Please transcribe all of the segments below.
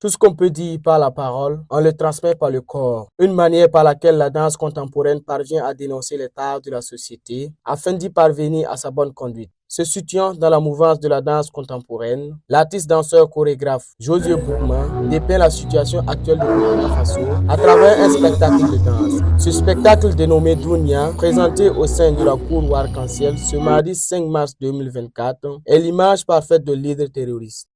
Tout ce qu'on peut dire par la parole, on le transmet par le corps. Une manière par laquelle la danse contemporaine parvient à dénoncer les tares de la société afin d'y parvenir à sa bonne conduite. Se situant dans la mouvance de la danse contemporaine, l'artiste danseur chorégraphe Josué Boukman dépeint la situation actuelle de Burkina Faso à travers un spectacle de danse. Ce spectacle dénommé Dounia, présenté au sein de la cour Arc-en-Ciel ce mardi 5 mars 2024, est l'image parfaite de l'hydre terroriste.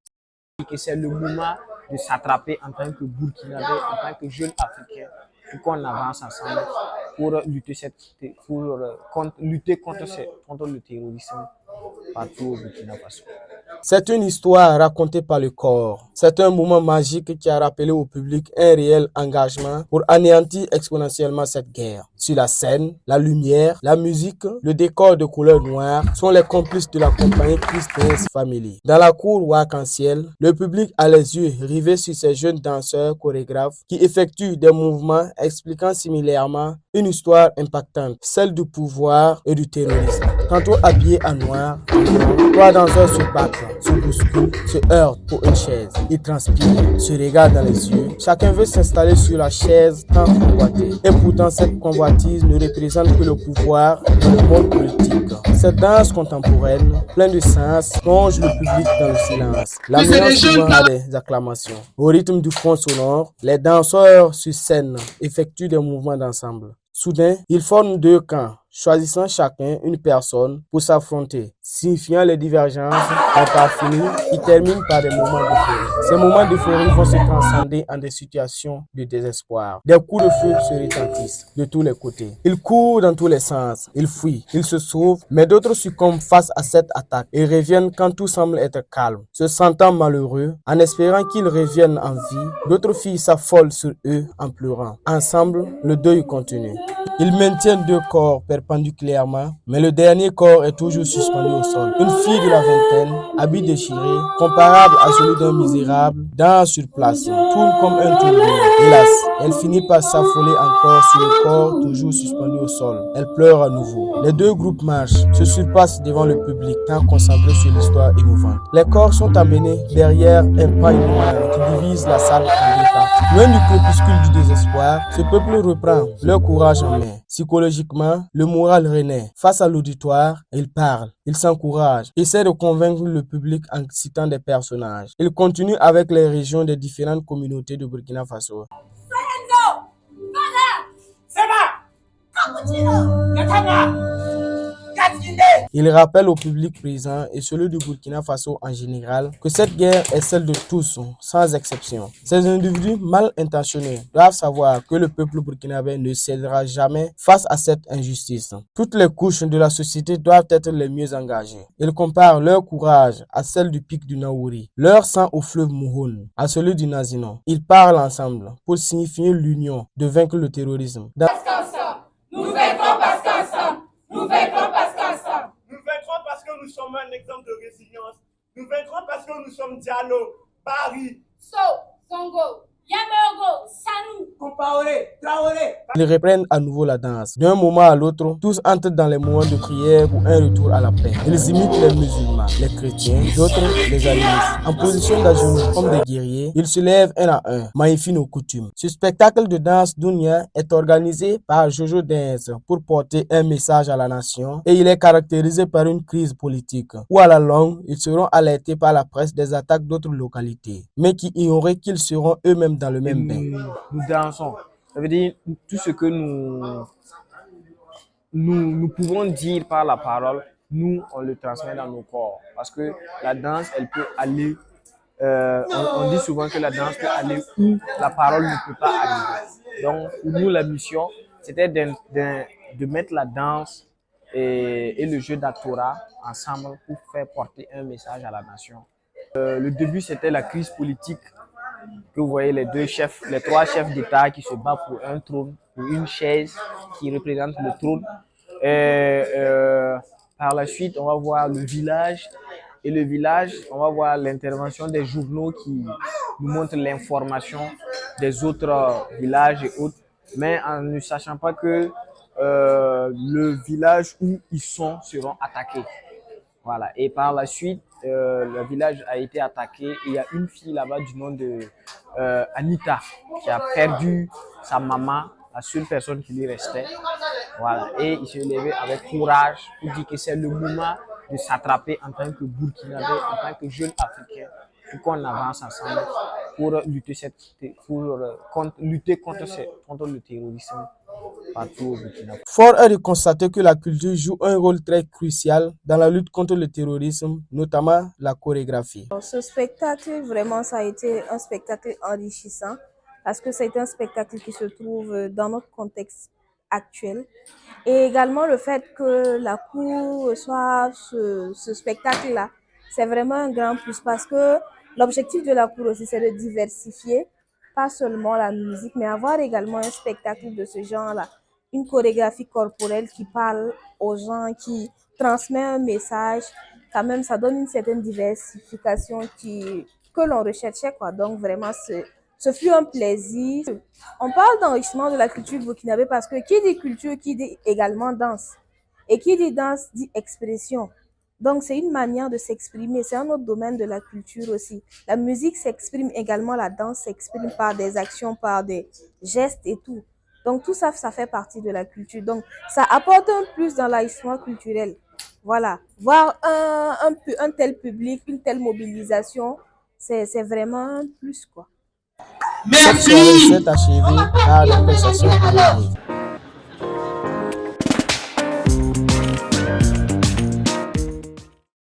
C'est le moment de s'attraper en tant que Burkinabé, en tant que jeune Africain, pour qu'on avance ensemble pour lutter contre le terrorisme partout au Burkina Faso. C'est une histoire racontée par le corps. C'est un moment magique qui a rappelé au public un réel engagement pour anéantir exponentiellement cette guerre. Sur la scène, la lumière, la musique, le décor de couleur noire sont les complices de la compagnie Christ Dance Family. Dans la cour Arc-en-Ciel, le public a les yeux rivés sur ces jeunes danseurs chorégraphes qui effectuent des mouvements expliquant similairement une histoire impactante, celle du pouvoir et du terrorisme. Tantôt habillés en noir, trois danseurs se battent, se bousculent, se heurtent pour une chaise. Ils transpirent, se regardent dans les yeux. Chacun veut s'installer sur la chaise tant convoitée. Et pourtant, cette convoitise ne représente que le pouvoir dans le monde politique. Cette danse contemporaine, pleine de sens, plonge le public dans le silence, l'amenant souvent à des acclamations. Au rythme du fond sonore, les danseurs sur scène effectuent des mouvements d'ensemble. Soudain, ils forment deux camps, choisissant chacun une personne pour s'affronter, signifiant les divergences en pas fini qui terminent par des moments d'euphorie. Ces moments d'euphorie vont se transcender en des situations de désespoir. Des coups de feu se retentissent de tous les côtés. Ils courent dans tous les sens, ils fuient, ils se sauvent, mais d'autres succombent face à cette attaque et reviennent quand tout semble être calme. Se sentant malheureux, en espérant qu'ils reviennent en vie, d'autres filles s'affolent sur eux en pleurant. Ensemble, le deuil continue. Ils maintiennent deux corps perpendiculairement, mais le dernier corps est toujours suspendu au sol. Une fille de la vingtaine, habit déchiré, comparable à celui d'un misérable, danse sur place, tourne comme un tourbillon. Hélas, elle finit par s'affoler encore sur le corps toujours suspendu au sol. Elle pleure à nouveau. Les deux groupes marchent, se surpassent devant le public, tant concentrés sur l'histoire émouvante. Les corps sont emmenés derrière un paille noir qui divise la salle en deux parties. Loin du crépuscule du désespoir, ce peuple reprend leur courage en main. Psychologiquement, le moral renaît. Face à l'auditoire, il parle, il s'encourage, essaie de convaincre le public en citant des personnages. Il continue avec les régions des différentes communautés de Burkina Faso. Il rappelle au public présent et celui du Burkina Faso en général que cette guerre est celle de tous, sans exception. Ces individus mal intentionnés doivent savoir que le peuple burkinabé ne cédera jamais face à cette injustice. Toutes les couches de la société doivent être les mieux engagées. Il compare leur courage à celle du pic du Naouri, leur sang au fleuve Mouhoun, à celui du Nazinon. Ils parlent ensemble pour signifier l'union de vaincre le terrorisme. Nous vaincrons parce que nous sommes un exemple de résilience. Nous vaincrons parce que nous sommes Diallo, Paris, Songo, Yamergo, Sanou, Compaoré, Traoré. Ils reprennent à nouveau la danse. D'un moment à l'autre, tous entrent dans les moments de prière pour un retour à la paix. Ils imitent les musulmans, les chrétiens, d'autres les animistes. En position d'agenouilles comme des guerriers, ils se lèvent un à un, magnifiant nos coutumes. Ce spectacle de danse Dounia est organisé par Jojo Dance pour porter un message à la nation et il est caractérisé par une crise politique où à la longue, ils seront alertés par la presse des attaques d'autres localités, mais qui ignoraient qu'ils seront eux-mêmes dans le même bain. Nous dansons. Ça veut dire tout ce que nous pouvons dire par la parole, nous, on le transmet dans nos corps. Parce que la danse, elle peut aller, on dit souvent que la danse peut aller où la parole ne peut pas arriver. Donc, pour nous, la mission, c'était de mettre la danse et le jeu d'actora ensemble pour faire porter un message à la nation. Le début, c'était la crise politique que vous voyez les trois chefs d'État qui se battent pour un trône, pour une chaise qui représente le trône. Par la suite, on va voir le village. Et le village, on va voir l'intervention des journaux qui nous montrent l'information des autres villages et autres, mais en ne sachant pas que le village où ils sont seront attaqués. Voilà. Et par la suite, le village a été attaqué. Il y a une fille là-bas du nom de Anita, qui a perdu sa maman, la seule personne qui lui restait. Voilà. Et il se levait avec courage pour dire que c'est le moment de s'attraper en tant que Burkinabé, en tant que jeune Africain, pour qu'on avance ensemble pour lutter contre le terrorisme partout au Burkina. Fort est de constater que la culture joue un rôle très crucial dans la lutte contre le terrorisme, notamment la chorégraphie. Ce spectacle, vraiment, ça a été un spectacle enrichissant parce que c'est un spectacle qui se trouve dans notre contexte actuel. Et également le fait que la cour reçoive ce spectacle-là, c'est vraiment un grand plus parce que l'objectif de la cour aussi, c'est de diversifier, pas seulement la musique, mais avoir également un spectacle de ce genre-là, une chorégraphie corporelle qui parle aux gens, qui transmet un message. Quand même, ça donne une certaine diversification que l'on recherchait, quoi. Donc, vraiment, ce fut un plaisir. On parle d'enrichissement de la culture burkinabé parce que qui dit culture, qui dit également danse. Et qui dit danse, dit expression. Donc, c'est une manière de s'exprimer. C'est un autre domaine de la culture aussi. La musique s'exprime également, la danse s'exprime par des actions, par des gestes et tout. Donc, tout ça, ça fait partie de la culture. Donc, ça apporte un plus dans l'enrichissement culturel. Voilà. Voir un tel public, une telle mobilisation, c'est vraiment un plus, quoi. Cette soirée s'est achevée par la prestation en live.